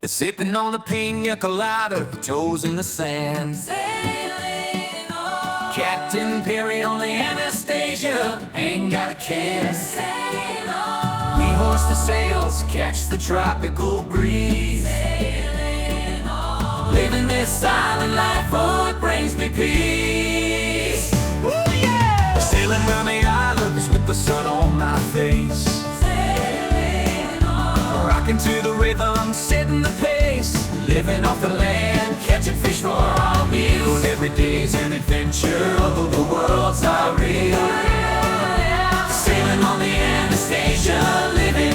Sipping on the pina colada, toes in the sand. Sailing on. Captain Perry on the Anastasia ain't got a care. Sail on. We hoist the sails, catch the tropical breeze. Sailing on. Living this island life, oh, it brings me peace. Oh yeah! Sailing around the islands with the sun on my face. Sailing on. Rocking to the rhythm, setting the pace. Living off the land, catching fish for our meals. Every day's an adventure, although the world's not real. Sailing on the Anastasia, living